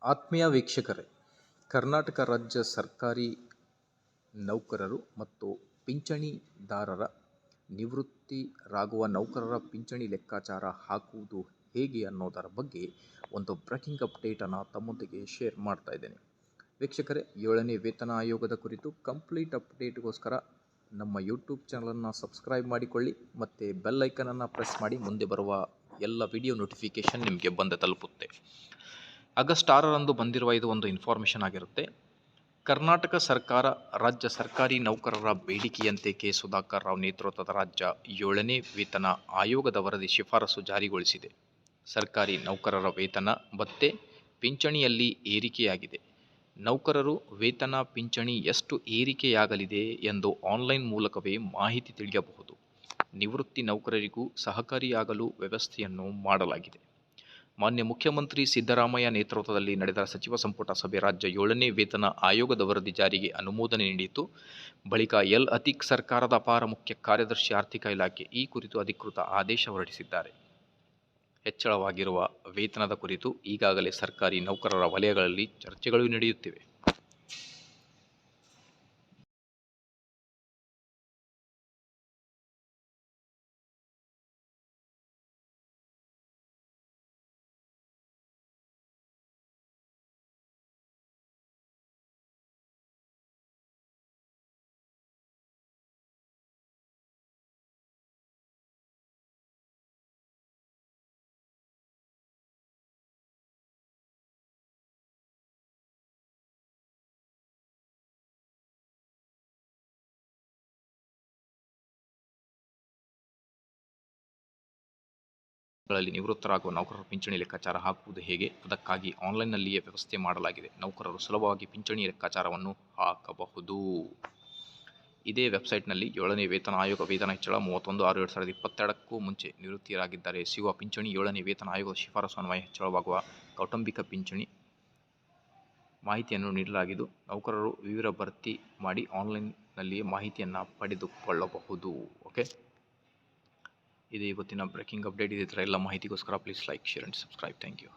ಆತ್ಮೀಯ ವೀಕ್ಷಕರೇ, ಕರ್ನಾಟಕ ರಾಜ್ಯ ಸರ್ಕಾರಿ ನೌಕರರು ಮತ್ತು ಪಿಂಚಣಿದಾರರ ನಿವೃತ್ತಿರಾಗುವ ನೌಕರರ ಪಿಂಚಣಿ ಲೆಕ್ಕಾಚಾರ ಹಾಕುವುದು ಹೇಗೆ ಅನ್ನೋದರ ಬಗ್ಗೆ ಒಂದು ಬ್ರೇಕಿಂಗ್ ಅಪ್ಡೇಟನ್ನು ತಮ್ಮೊಂದಿಗೆ ಶೇರ್ ಮಾಡ್ತಾ ಇದ್ದೇನೆ. ವೀಕ್ಷಕರೇ, 7ನೇ ವೇತನ ಆಯೋಗದ ಕುರಿತು ಕಂಪ್ಲೀಟ್ ಅಪ್ಡೇಟ್ಗೋಸ್ಕರ ನಮ್ಮ ಯೂಟ್ಯೂಬ್ ಚಾನಲನ್ನು ಸಬ್ಸ್ಕ್ರೈಬ್ ಮಾಡಿಕೊಳ್ಳಿ ಮತ್ತು ಬೆಲ್ ಐಕನನ್ನು ಪ್ರೆಸ್ ಮಾಡಿ. ಮುಂದೆ ಬರುವ ಎಲ್ಲ ವಿಡಿಯೋ ನೋಟಿಫಿಕೇಷನ್ ನಿಮಗೆ ಬಂದು ತಲುಪುತ್ತೆ. ಆಗಸ್ಟ್ 6ರಂದು ಬಂದಿರುವ ಇದು ಒಂದು ಇನ್ಫಾರ್ಮೇಷನ್ ಆಗಿರುತ್ತೆ. ಕರ್ನಾಟಕ ಸರ್ಕಾರ ರಾಜ್ಯ ಸರ್ಕಾರಿ ನೌಕರರ ಬೇಡಿಕೆಯಂತೆ ಕೆ. ಸುಧಾಕರ್ ರಾವ್ ನೇತೃತ್ವದ ರಾಜ್ಯ 7ನೇ ವೇತನ ಆಯೋಗದ ವರದಿ ಶಿಫಾರಸು ಜಾರಿಗೊಳಿಸಿದೆ. ಸರ್ಕಾರಿ ನೌಕರರ ವೇತನ ಭತ್ಯೆ ಪಿಂಚಣಿಯಲ್ಲಿ ಏರಿಕೆಯಾಗಿದೆ. ನೌಕರರು ವೇತನ ಪಿಂಚಣಿ ಎಷ್ಟು ಏರಿಕೆಯಾಗಲಿದೆ ಎಂದು ಆನ್ಲೈನ್ ಮೂಲಕವೇ ಮಾಹಿತಿ ತಿಳಿಯಬಹುದು. ನಿವೃತ್ತಿ ನೌಕರರಿಗೂ ಸಹಕಾರಿಯಾಗಲು ವ್ಯವಸ್ಥೆಯನ್ನು ಮಾಡಲಾಗಿದೆ. ಮಾನ್ಯ ಮುಖ್ಯಮಂತ್ರಿ ಸಿದ್ದರಾಮಯ್ಯ ನೇತೃತ್ವದಲ್ಲಿ ನಡೆದ ಸಚಿವ ಸಂಪುಟ ಸಭೆ ರಾಜ್ಯ 7ನೇ ವೇತನ ಆಯೋಗದ ವರದಿ ಜಾರಿಗೆ ಅನುಮೋದನೆ ನೀಡಿತು. ಬಳಿಕ ಎಲ್. ಅತೀಕ್ ಸರ್ಕಾರದ ಅಪರ ಮುಖ್ಯ ಕಾರ್ಯದರ್ಶಿ ಆರ್ಥಿಕ ಇಲಾಖೆ ಈ ಕುರಿತು ಅಧಿಕೃತ ಆದೇಶ ಹೊರಡಿಸಿದ್ದಾರೆ. ಹೆಚ್ಚಳವಾಗಿರುವ ವೇತನದ ಕುರಿತು ಈಗಾಗಲೇ ಸರ್ಕಾರಿ ನೌಕರರ ವಲಯಗಳಲ್ಲಿ ಚರ್ಚೆಗಳು ನಡೆಯುತ್ತಿವೆ. ಗಳಲ್ಲಿ ನಿವೃತ್ತರಾಗುವ ನೌಕರರ ಪಿಂಚಣಿ ಲೆಕ್ಕಾಚಾರ ಹಾಕುವುದು ಹೇಗೆ? ಅದಕ್ಕಾಗಿ ಆನ್ಲೈನ್ನಲ್ಲಿಯೇ ವ್ಯವಸ್ಥೆ ಮಾಡಲಾಗಿದೆ. ನೌಕರರು ಸುಲಭವಾಗಿ ಪಿಂಚಣಿ ಲೆಕ್ಕಾಚಾರವನ್ನು ಹಾಕಬಹುದು. ಇದೇ ವೆಬ್ಸೈಟ್ನಲ್ಲಿ 7ನೇ ವೇತನ ಆಯೋಗ ವೇತನ ಹೆಚ್ಚಳ 31/6/2022ಕ್ಕೂ ಮುಂಚೆ ನಿವೃತ್ತಿಯಾಗಿದ್ದರೆ ಸಿಗುವ ಪಿಂಚಣಿ 7ನೇ ವೇತನ ಆಯೋಗದ ಶಿಫಾರಸು ಅನ್ವಯ ಹೆಚ್ಚಳವಾಗುವ ಕೌಟುಂಬಿಕ ಪಿಂಚಣಿ ಮಾಹಿತಿಯನ್ನು ನೀಡಲಾಗಿದ್ದು, ನೌಕರರು ವಿವರ ಭರ್ತಿ ಮಾಡಿ ಆನ್ಲೈನ್ನಲ್ಲಿಯೇ ಮಾಹಿತಿಯನ್ನು ಪಡೆದುಕೊಳ್ಳಬಹುದು. ಓಕೆ, ಇದು ಇವತ್ತಿನ ಬ್ರೇಕಿಂಗ್ ಅಪ್ಡೇಟ್. ಇದೇ ಥರ ಎಲ್ಲ ಮಾಹಿತಿಗೋಸ್ಕರ please like, share and subscribe. Thank you.